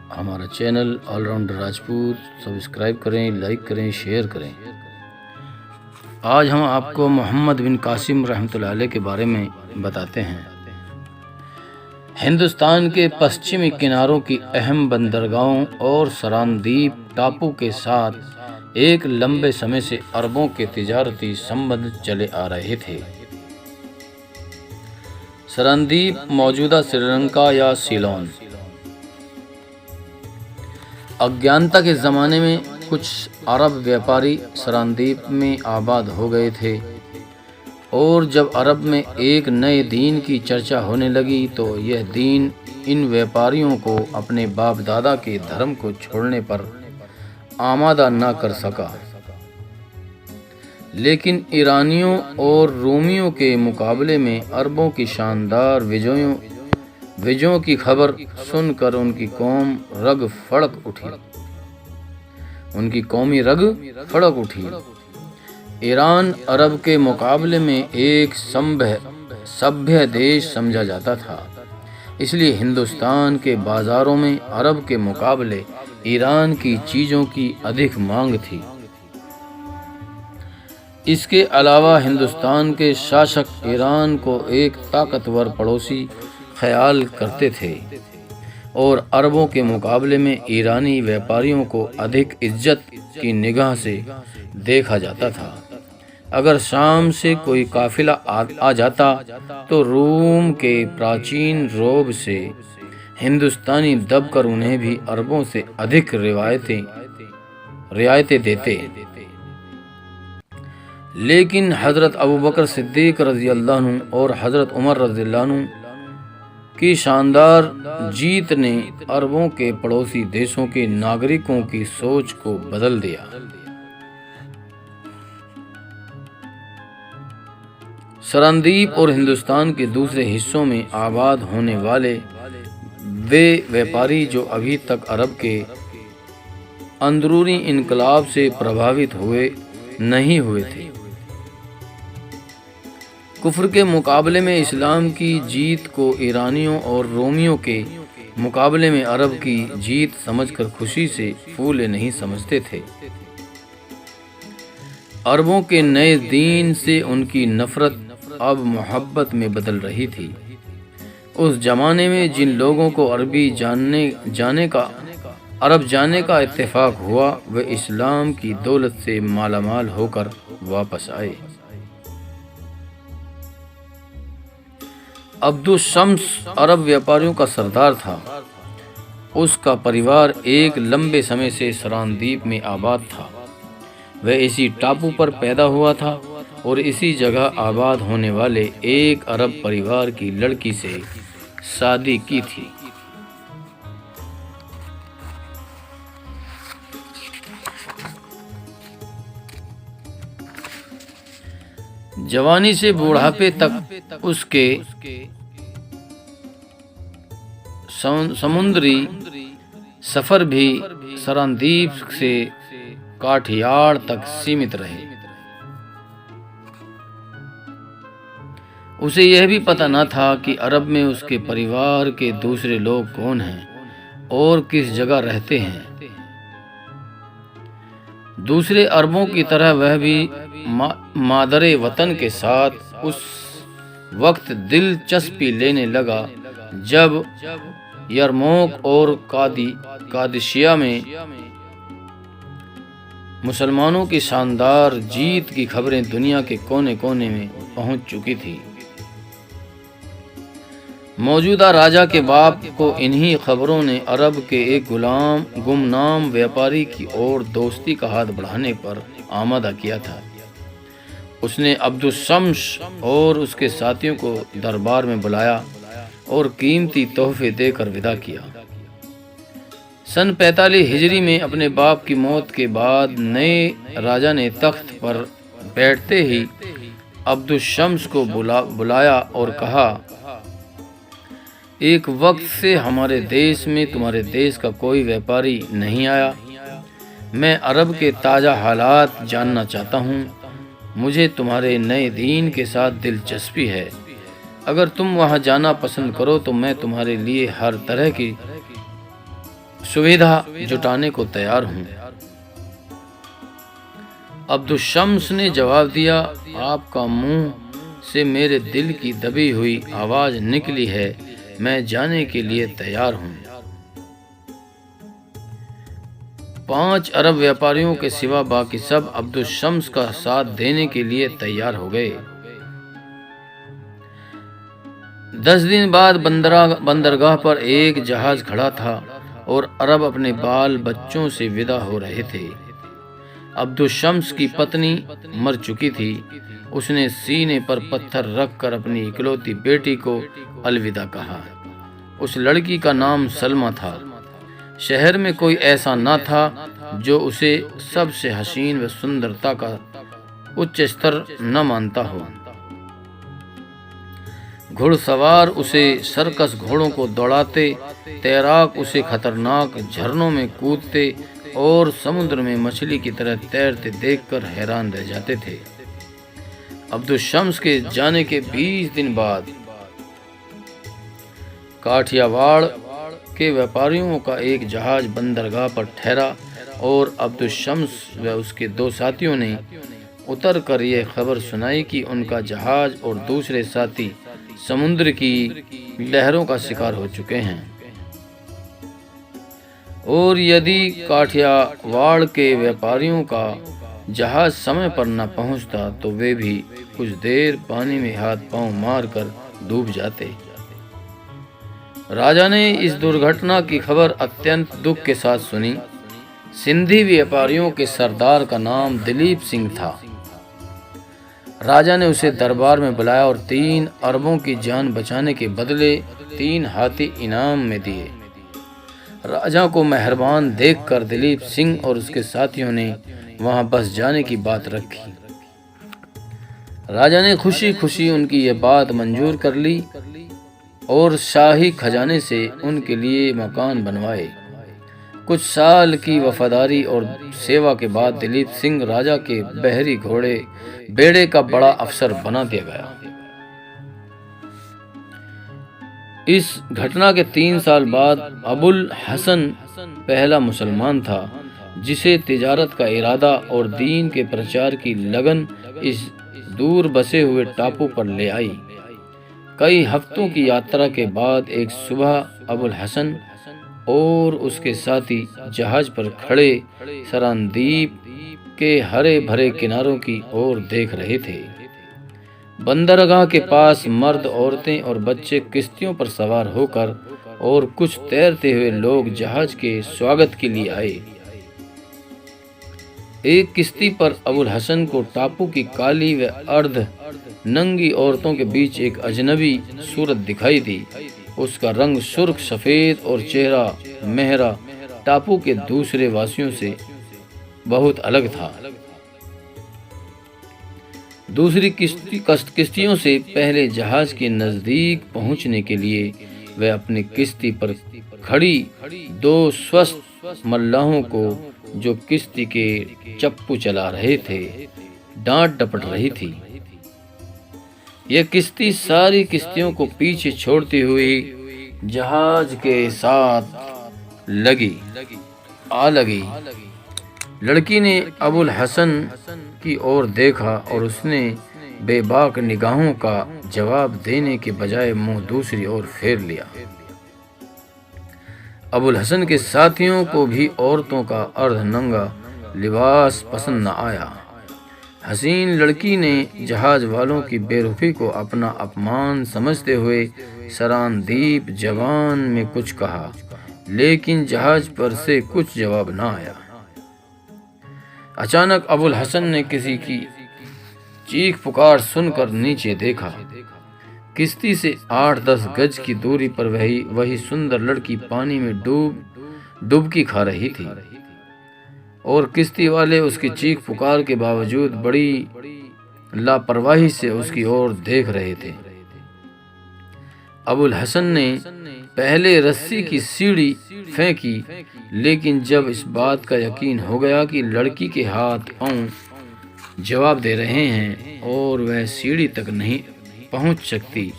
हमारा channel allrounder Rajput subscribe करें, like करें, शेयर करें। आज हम आपको मोहम्मद बिन कासिम रहमतुल्लाह अलैह के बारे में बताते हैं। हिंदुस्तान के पश्चिमी किनारों की अहम बंदरगाहों और सरानदीप टापू के साथ एक लंबे समय से अरबों के तिजारती संबंध चले आ रहे थे। सरानदीप मौजूदा श्रीलंका या सीलोन। अज्ञानता के ज़माने में कुछ अरब व्यापारी सरानदीप में आबाद हो गए थे और जब अरब में एक नए दीन की चर्चा होने लगी तो यह दीन इन व्यापारियों को अपने बाप दादा के धर्म को छोड़ने पर आमादा न कर सका। लेकिन ईरानियों और रोमियों के मुकाबले में अरबों की शानदार विजयों की खबर सुनकर उनकी कौमी रग फड़क उठी। ईरान अरब के मुकाबले में एक सभ्य देश समझा जाता था, इसलिए हिंदुस्तान के बाजारों में अरब के मुकाबले ईरान की चीज़ों की अधिक मांग थी। इसके अलावा हिंदुस्तान के शासक ईरान को एक ताकतवर पड़ोसी ख्याल करते थे और अरबों के मुकाबले में ईरानी व्यापारियों को अधिक इज्जत की निगाह से देखा जाता था। अगर शाम से कोई काफिला आ जाता तो रूम के प्राचीन रोब से हिंदुस्तानी दबकर उन्हें भी अरबों से अधिक रियायतें देते। लेकिन हज़रत अबू बकर सिद्दीक रज़ी अल्लाह अन्हु और हज़रत उमर रज़ी अल्लाह अन्हु की शानदार जीत ने अरबों के पड़ोसी देशों के नागरिकों की सोच को बदल दिया। सरानदीप और हिंदुस्तान के दूसरे हिस्सों में आबाद होने वाले वे व्यापारी जो अभी तक अरब के अंदरूनी इनकलाब से प्रभावित नहीं हुए थे, कुफ्र के मुकाबले में इस्लाम की जीत को ईरानियों और रोमियों के मुकाबले में अरब की जीत समझकर खुशी से फूले नहीं समझते थे। अरबों के नए दीन से उनकी नफरत अब मोहब्बत में बदल रही थी। उस जमाने में जिन लोगों को अरब जाने का इत्तेफाक हुआ वे इस्लाम की दौलत से मालामाल होकर वापस आए। अब्दुल शम्स अरब व्यापारियों का सरदार था। उसका परिवार एक लंबे समय से सरानदीप में आबाद था। वह इसी टापू पर पैदा हुआ था और इसी जगह आबाद होने वाले एक अरब परिवार की लड़की से शादी की थी। जवानी से बुढ़ापे तक उसके समुद्री सफर भी सरानदीप से काठियाड़ तक सीमित रहे। उसे यह भी पता न था कि अरब में उसके परिवार के दूसरे लोग कौन हैं और किस जगह रहते हैं। दूसरे अरबों की तरह वह भी मादरे वतन के साथ उस वक्त दिलचस्पी लेने लगा जब यरमौक और कादिशिया में मुसलमानों की शानदार जीत की खबरें दुनिया के कोने कोने में पहुंच चुकी थी। मौजूदा राजा के बाप को इन्हीं खबरों ने अरब के एक गुमनाम व्यापारी की ओर दोस्ती का हाथ बढ़ाने पर आमादा किया था। उसने अब्दुल शम्स और उसके साथियों को दरबार में बुलाया और कीमती तोहफे देकर विदा किया। सन 45 हिजरी में अपने बाप की मौत के बाद नए राजा ने तख्त पर बैठते ही अब्दुल शम्स को बुलाया और कहा, एक वक्त से हमारे देश में तुम्हारे देश का कोई व्यापारी नहीं आया। मैं अरब के ताज़ा हालात जानना चाहता हूँ। मुझे तुम्हारे नए दीन के साथ दिलचस्पी है। अगर तुम वहाँ जाना पसंद करो तो मैं तुम्हारे लिए हर तरह की सुविधा जुटाने को तैयार हूँ। अब्दुशम्स ने जवाब दिया, आपका मुंह से मेरे दिल की दबी हुई आवाज निकली है, मैं जाने के लिए तैयार हूँ। 5 अरब व्यापारियों के सिवा बाकी सब अब्दुशम्स का साथ देने के लिए तैयार हो गए। 10 दिन बाद बंदरगाह पर एक जहाज खड़ा था और अरब अपने बाल बच्चों से विदा हो रहे थे। अब्दुशम्स की पत्नी मर चुकी थी। उसने सीने पर पत्थर रखकर अपनी इकलौती बेटी को अलविदा कहा। उस लड़की का नाम सलमा था। शहर में कोई ऐसा न था जो उसे सबसे हसीन व सुंदरता का उच्च स्तर न मानता हो। घुड़सवार उसे सर्कस घोड़ों को दौड़ाते, तैराक उसे खतरनाक झरनों में कूदते और समुद्र में मछली की तरह तैरते देखकर हैरान रह जाते थे। अब्दुशम्स के जाने के 20 दिन बाद काठियावाड़ के व्यापारियों का एक जहाज बंदरगाह पर ठहरा और अब्दुशम्स व उसके 2 साथियों ने उतर कर यह खबर सुनाई कि उनका जहाज और दूसरे साथी समुद्र की लहरों का शिकार हो चुके हैं और यदि काठियावाड़ के व्यापारियों का जहाज समय पर न पहुंचता तो वे भी कुछ देर पानी में हाथ पांव मारकर डूब जाते। राजा ने इस दुर्घटना की खबर अत्यंत दुख के साथ सुनी। सिंधी व्यापारियों के सरदार का नाम दिलीप सिंह था। राजा ने उसे दरबार में बुलाया और 3 अरबों की जान बचाने के बदले 3 हाथी इनाम में दिए। राजा को मेहरबान देखकर दिलीप सिंह और उसके साथियों ने वहां बस जाने की बात रखी। राजा ने खुशी खुशी उनकी यह बात मंजूर कर ली और शाही खजाने से उनके लिए मकान बनवाए। कुछ साल की वफादारी और सेवा के बाद दिलीप सिंह राजा के बहरी घोड़े बेड़े का बड़ा अफसर बना दिया गया। इस घटना के 3 साल बाद अबुल हसन पहला मुसलमान था जिसे तिजारत का इरादा और दीन के प्रचार की लगन इस दूर बसे हुए टापू पर ले आई। कई हफ्तों की यात्रा के बाद एक सुबह अबुल हसन और उसके साथी जहाज पर खड़े सरांदीप के हरे भरे किनारों की ओर देख रहे थे। बंदरगाह के पास मर्द, औरतें और बच्चे किश्तियों पर सवार होकर और कुछ तैरते हुए लोग जहाज के स्वागत के लिए आए। एक किश्ती पर अबुल हसन को टापू की काली व अर्ध नंगी औरतों के बीच एक अजनबी सूरत दिखाई दी। उसका रंग सुर्ख सफेद और चेहरा मेहरा टापू के दूसरे वासियों से बहुत अलग था। दूसरी किश्तियों से पहले जहाज के नजदीक पहुंचने के लिए वह अपनी किश्ती पर खड़ी 2 स्वस्थ मल्लाहों को जो किश्ती के चप्पू चला रहे थे डांट डपट रही थी। यह किश्ती सारी किश्तियों को पीछे छोड़ती हुई जहाज के साथ लगी। लड़की ने अबुल हसन की ओर देखा और उसने बेबाक निगाहों का जवाब देने के बजाय मुंह दूसरी ओर फेर लिया। अबुल हसन के साथियों को भी औरतों का अर्धनंगा लिबास पसंद न आया। हसीन लड़की ने जहाज वालों की बेरुखी को अपना अपमान समझते हुए सरांदीप जवान में कुछ कहा, लेकिन जहाज पर से कुछ जवाब न आया। अचानक अबुल हसन ने किसी की चीख पुकार सुनकर नीचे देखा। किश्ती से 8-10 गज की दूरी पर वही सुंदर लड़की पानी में डुबकी खा रही थी और किश्ती वाले उसकी चीख पुकार के बावजूद बड़ी लापरवाही से उसकी ओर देख रहे थे। अबुल हसन ने पहले रस्सी की सीढ़ी फेंकी, लेकिन जब इस बात का यकीन हो गया कि लड़की के हाथ पांव जवाब दे रहे हैं और वह सीढ़ी तक नहीं पहुंच सकती,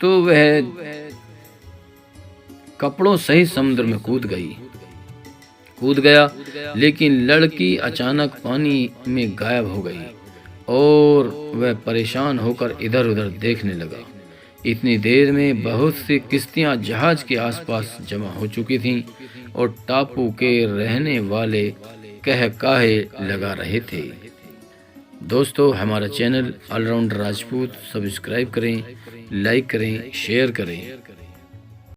तो वह कपड़ों सहित समुद्र में कूद गया, लेकिन लड़की अचानक पानी में गायब हो गई और वह परेशान होकर इधर उधर देखने लगा। इतनी देर में बहुत सी किश्तियां जहाज के आसपास जमा हो चुकी थीं और टापू के रहने वाले कहकाहे लगा रहे थे। दोस्तों, हमारा चैनल ऑलराउंडर राजपूत सब्सक्राइब करें, लाइक करें, शेयर करें।